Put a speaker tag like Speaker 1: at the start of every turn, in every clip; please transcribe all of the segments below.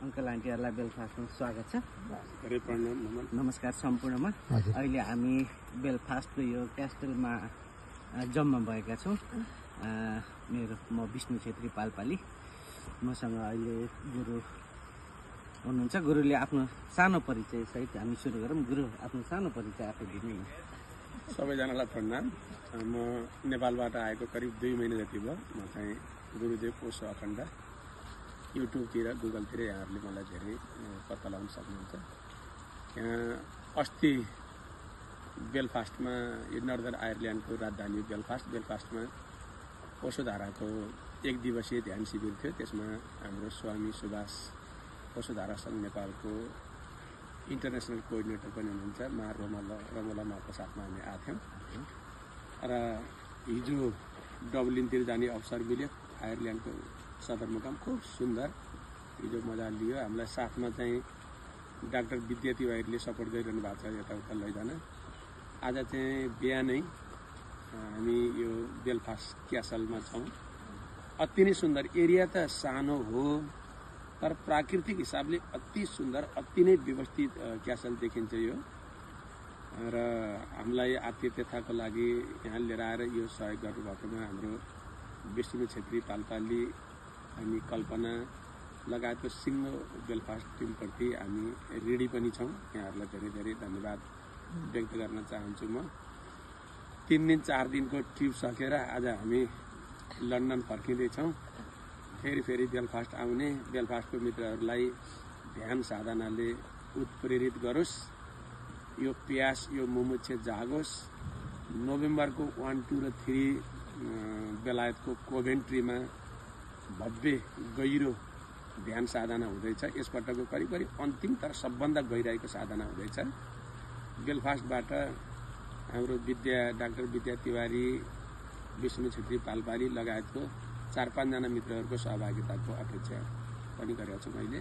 Speaker 1: Uncle आन्टीहरूलाई बेलफास्टमा स्वागत छ।
Speaker 2: धेरै प्रणाम नमन।
Speaker 1: नमस्कार सम्पूर्णमा। अहिले हामी बेलफास्टको यो क्यास्टलमा जम्मा भएका छौँ। म विष्णु छेत्री पालपाली। मसँग अहिले गुरु हुनुहुन्छ। गुरुले आफ्नो सानो परिचय सहित हामी सुरु गरौँ। गुरु आफ्नो सानो परिचय आफै दिनु न।
Speaker 2: सबैजनालाई प्रणाम। म नेपालबाट आएको करिब 2 महिना जति भयो। म चाहिँ गुरुदेव पोषो अखण्ड युट्युबतिर गुगलतिर यहाँहरूले मलाई धेरै पत्ता लगाउन सक्नुहुन्छ। यहाँ अस्ति बेलफास्टमा यो नर्दर्न आयरल्यान्डको राजधानी बेलफास्टमा पोषोधाराको 1 दिवसीय ध्यान शिविर थियो। त्यसमा हाम्रो स्वामी सुभाष पोषोधारा सङ्घ नेपालको इन्टरनेसनल कोअर्डिनेटर पनि हुनुहुन्छ मा रमोला माको साथमा हामी आएको थियौँ। र हिजो डब्लिनतिर जाने अवसर मिल्यो। आयरल्यान्डको सदरमुकाम खुब सुन्दर हिजो मजा लियो। हामीलाई साथमा चाहिँ डाक्टर विद्या तिवारीले सपोर्ट गरिरहनु भएको छ यताउता लैजान। आज चाहिँ बिहानै हामी यो बेलफास्ट क्यासलमा छौँ। अति नै सुन्दर एरिया त सानो हो तर प्राकृतिक हिसाबले अति सुन्दर अति नै व्यवस्थित क्यासल देखिन्छ यो। र हामीलाई आतिथ्यताको लागि यहाँ लिएर आएर यो सहयोग गर्नुभएकोमा हाम्रो विष्णु छेत्री पालपाली हामी कल्पना लगायतको सिङ्गो बेलफास्ट टिमप्रति हामी ऋणी पनि छौँ। यहाँहरूलाई धेरै धेरै धन्यवाद व्यक्त गर्न चाहन्छु। म 3 दिन 4 दिनको ट्रिप सकेर आज हामी लन्डन फर्किँदैछौँ। फेरि बेलफास्ट आउने, बेलफास्टको मित्रहरूलाई ध्यान साधनाले उत्प्रेरित गरोस्। यो प्यास यो मुमुक्षे जागोस्। नोभेम्बरको 1, 2 र 3 बेलायतको कोभेन्ट्रीमा भव्य गहिरो ध्यान साधना हुँदैछ। यसपटकको करिब अन्तिम तर सबभन्दा गहिराईको साधना हुँदैछ। बेलफास्टबाट हाम्रो डाक्टर विद्या तिवारी, विष्णु छेत्री पालपाली लगायतको 4-5 जना मित्रहरूको सहभागिताको अपेक्षा पनि गरेको छु मैले।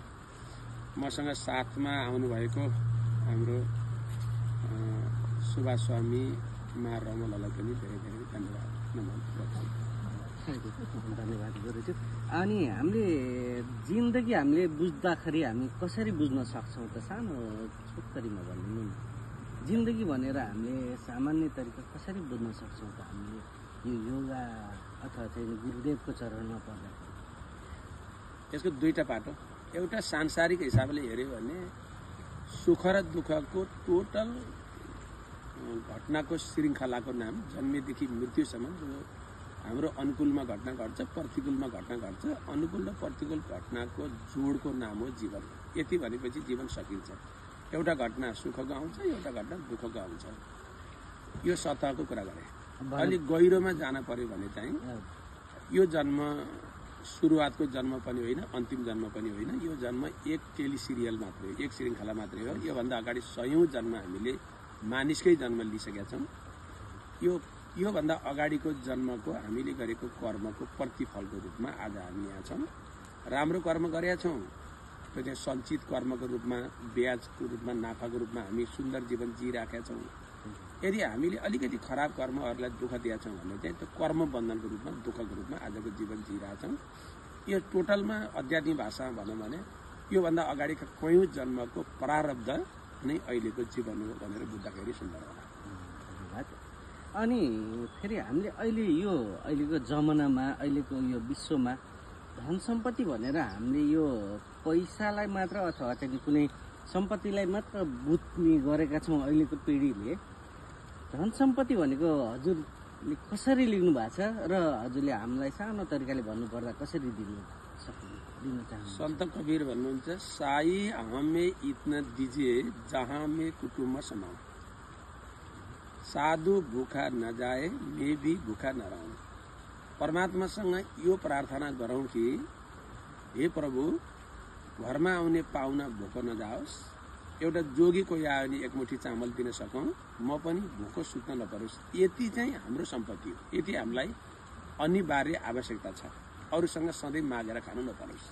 Speaker 2: मसँग साथमा आउनुभएको हाम्रो सुभाष स्वामी मा रमोलालाई पनि धेरै धेरै धन्यवाद
Speaker 1: धन्यवाद गुरुजी। अनि हामीले बुझ्दाखेरि हामी कसरी बुझ्न सक्छौँ त? सानो छोटकरीमा भनिदिनु न। जिन्दगी भनेर हामीले सामान्य तरिका कसरी बुझ्न सक्छौँ त? हामीले यो योगा अथवा चाहिँ गुरुदेवको चरणमा पर्दा
Speaker 2: यसको 2टा पाटो। एउटा सांसारिक हिसाबले हेऱ्यो भने सुख र दुःखको टोटल घटनाको श्रृङ्खलाको नाम जन्मेदेखि मृत्युसम्म जो हाम्रो अनुकूलमा घटना घट्छ, प्रतिकूलमा घटना घट्छ। अनुकूल र प्रतिकूल घटनाको जोडको नाम हो जीवन। यति भनेपछि जीवन सकिन्छ। एउटा घटना सुखको आउँछ, एउटा घटना दुःखको आउँछ। यो सतहको कुरा गरे। अलिक गहिरोमा जान पर्यो भने चाहिँ यो जन्म सुरुवातको जन्म पनि होइन, अन्तिम जन्म पनि होइन। यो जन्म एक टेलिसिरियल मात्रै हो, एक श्रृङ्खला मात्रै हो। योभन्दा अगाडि 100औं जन्म हामीले मानिसकै जन्म लिइसकेका छौँ। योभन्दा अगाडिको जन्मको हामीले गरेको कर्मको प्रतिफलको रूपमा आज हामी यहाँ छौँ। राम्रो कर्म गरेका छौँ, त्यो सञ्चित कर्मको रूपमा, ब्याजको रूपमा, नाफाको रूपमा हामी सुन्दर जीवन जिइराखेका छौँ। यदि हामीले अलिकति खराब कर्महरूलाई दुःख दिएका छौँ भने चाहिँ त्यो कर्म बन्धनको रूपमा, दुःखको रूपमा आजको जीवन जिइरहेछौँ। यो टोटलमा आध्यात्मिक भाषामा भनौँ भने योभन्दा अगाडिका कयौँ जन्मको प्रारब्ध नै अहिलेको जीवन हो भनेर बुझ्दाखेरि सुन्दर होला।
Speaker 1: धन्यवाद। अनि फेरि हामीले अहिलेको जमानामा, अहिलेको यो विश्वमा धन सम्पत्ति भनेर हामीले यो पैसालाई मात्र अथवा चाहिँ कुनै सम्पत्तिलाई मात्र बुझ्ने गरेका छौँ। अहिलेको पिँढीले धन सम्पत्ति भनेको हजुरले कसरी लिनु भएको छ र हजुरले हामीलाई सानो तरिकाले भन्नुपर्दा कसरी दिन चाहनुहुन्छ?
Speaker 2: सन्त कबीर भन्नुहुन्छ, साई हमें इतना दीजिए जहाँ में कुटुम्ब समाऊं, साधु भूखा न जाए मैं भी भूखा न रहूं। परमात्मासँग यो प्रार्थना गरौँ कि हे प्रभु, घरमा आउने पाहुना भोको नजाओस्। एउटा जोगी कोही आयो भने 1 मुठी चामल दिन सकौँ, म पनि भोको सुत्न नपरोस्। यति चाहिँ हाम्रो सम्पत्ति हो। यति हामीलाई अनिवार्य आवश्यकता छ। अरूसँग सधैँ मागेर खानु नपरोस्।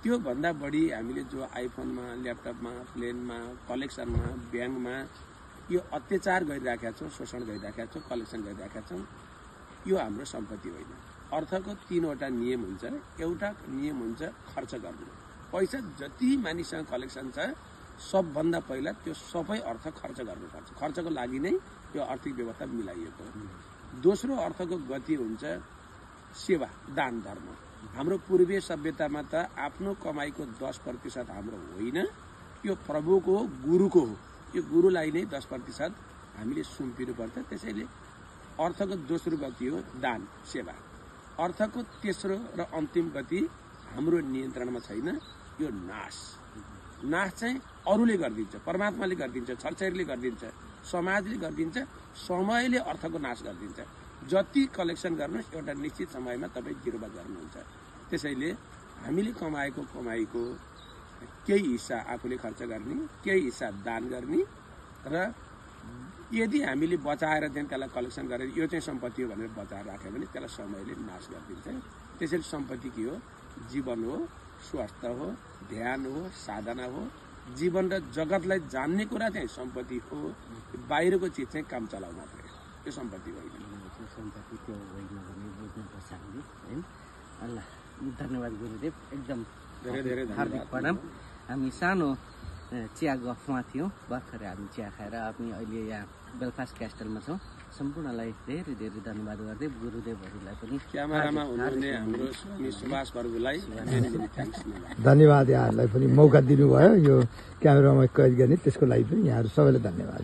Speaker 2: त्योभन्दा बढी हामीले जो आइफोनमा, ल्यापटपमा, प्लेनमा, कलेक्सनमा, ब्याङ्कमा यो अत्याचार गरिराखेका छौँ, शोषण गरिराखेका छौँ, कलेक्सन गरिराखेका छौँ, यो हाम्रो सम्पत्ति होइन। अर्थको 3वटा नियम हुन्छ। एउटा नियम हुन्छ खर्च गर्नु। पैसा जति मानिससँग कलेक्सन छ सबभन्दा पहिला त्यो सबै अर्थ खर्च गर्नुपर्छ। खर्चको लागि नै त्यो आर्थिक व्यवस्था मिलाइएको हो। दोस्रो अर्थको गति हुन्छ सेवा, दान धर्म। हाम्रो पूर्वीय सभ्यतामा त आफ्नो कमाईको 10% हाम्रो होइन, यो प्रभुको हो, गुरुको हो। यो गुरुलाई नै 10% हामीले सुम्पिनु पर्छ। त्यसैले अर्थको दोस्रो गति हो दान, सेवा। अर्थको तेस्रो र अन्तिम गति हाम्रो नियन्त्रणमा छैन, यो नाश। नाश चाहिँ अरूले गरिदिन्छ, परमात्माले गरिदिन्छ, छरछारीले गरिदिन्छ, समाजले गरिदिन्छ, समयले अर्थको नाश गरिदिन्छ। जति कलेक्सन गर्नुहोस् एउटा निश्चित समयमा तपाईँ जिरोमा गर्नुहुन्छ। त्यसैले हामीले कमाएको कमाईको केही हिस्सा आफूले खर्च गर्ने, केही हिस्सा दान गर्ने र यदि हामीले बचाएर चाहिँ त्यसलाई कलेक्सन गरेर यो चाहिँ सम्पत्ति हो भनेर बचाएर राख्यो भने त्यसलाई समयले नाश गरिदिन्छ। त्यसैले सम्पत्ति के हो? जीवन हो, स्वास्थ्य हो, ध्यान हो, साधना हो। जीवन र जगतलाई जान्ने कुरा चाहिँ सम्पत्ति हो। बाहिरको चिज चाहिँ काम चलाउ मात्रै हो, त्यो सम्पत्ति होइन।
Speaker 1: सम्पत्ति त्यो होइन भने बुझ्नुपर्छ हामीले, होइन? अल्लाह, धन्यवाद गुरुदेव, एकदम
Speaker 2: धेरै धेरै
Speaker 1: हार्दिक प्रणाम। हामी सानो चिया गफमा थियौँ, भर्खरै हामी चिया खाएर हामी अहिले यहाँ बेलफास्ट क्यास्टलमा छौँ। सम्पूर्णलाई धेरै धेरै धन्यवाद गर्दै गुरुदेवहरूलाई पनि
Speaker 2: क्यामेरामा हुनुहुने हाम्रो सुभाष प्रभुलाई
Speaker 3: धन्यवाद। यहाँहरूलाई पनि मौका दिनुभयो यो क्यामेरामा कैद गर्ने, त्यसको लागि पनि यहाँहरू सबैलाई धन्यवाद।